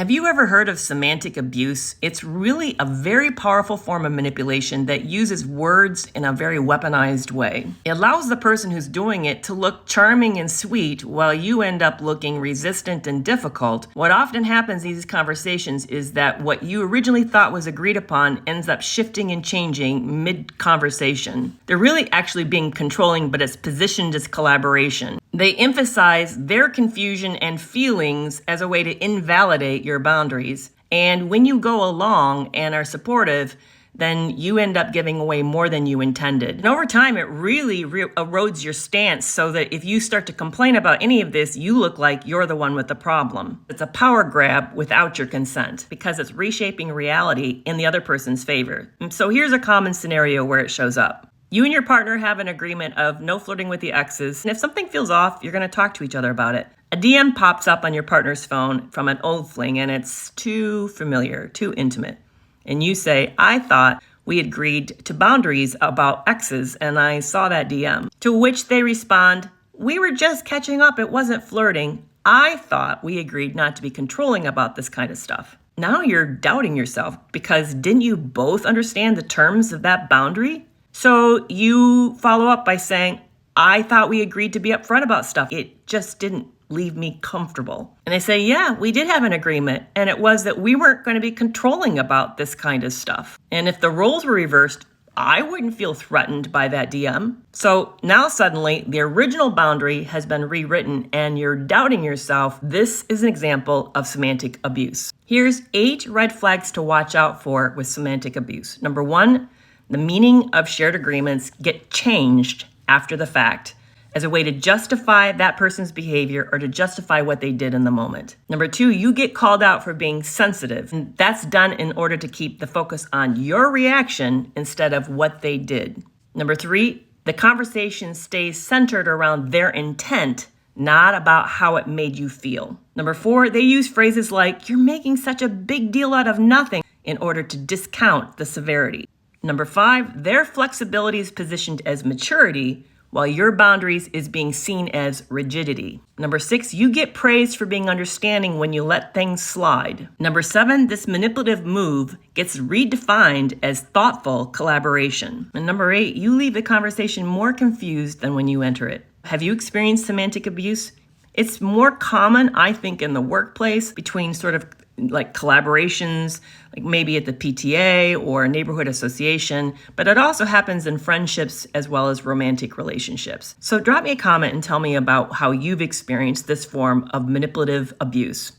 Have you ever heard of semantic abuse? It's really a very powerful form of manipulation that uses words in a very weaponized way. It allows the person who's doing it to look charming and sweet while you end up looking resistant and difficult. What often happens in these conversations is that what you originally thought was agreed upon ends up shifting and changing mid-conversation. They're really actually being controlling, but it's positioned as collaboration. They emphasize their confusion and feelings as a way to invalidate your boundaries. And when you go along and are supportive, then you end up giving away more than you intended. And over time, it really erodes your stance so that if you start to complain about any of this, you look like you're the one with the problem. It's a power grab without your consent because it's reshaping reality in the other person's favor. And so here's a common scenario where it shows up. You and your partner have an agreement of no flirting with the exes, and if something feels off, you're going to talk to each other about it. A DM pops up on your partner's phone from an old fling, and it's too familiar, too intimate. And you say, I thought we agreed to boundaries about exes, and I saw that DM. To which they respond, we were just catching up, it wasn't flirting. I thought we agreed not to be controlling about this kind of stuff. Now you're doubting yourself because didn't you both understand the terms of that boundary? So you follow up by saying, I thought we agreed to be upfront about stuff. It just didn't leave me comfortable. And they say, yeah, we did have an agreement. And it was that we weren't going to be controlling about this kind of stuff. And if the roles were reversed, I wouldn't feel threatened by that DM. So now suddenly the original boundary has been rewritten and you're doubting yourself. This is an example of semantic abuse. Here's 8 red flags to watch out for with semantic abuse. Number 1, the meaning of shared agreements get changed after the fact as a way to justify that person's behavior or to justify what they did in the moment. Number 2, you get called out for being sensitive. And that's done in order to keep the focus on your reaction instead of what they did. Number 3, the conversation stays centered around their intent, not about how it made you feel. Number 4, they use phrases like, you're making such a big deal out of nothing in order to discount the severity. Number 5, their flexibility is positioned as maturity, while your boundaries is being seen as rigidity. Number 6, you get praised for being understanding when you let things slide. Number 7, this manipulative move gets redefined as thoughtful collaboration. And number 8, you leave the conversation more confused than when you enter it. Have you experienced semantic abuse? It's more common, I think, in the workplace between sort of like collaborations, like maybe at the PTA or a neighborhood association, but it also happens in friendships as well as romantic relationships. So drop me a comment and tell me about how you've experienced this form of manipulative abuse.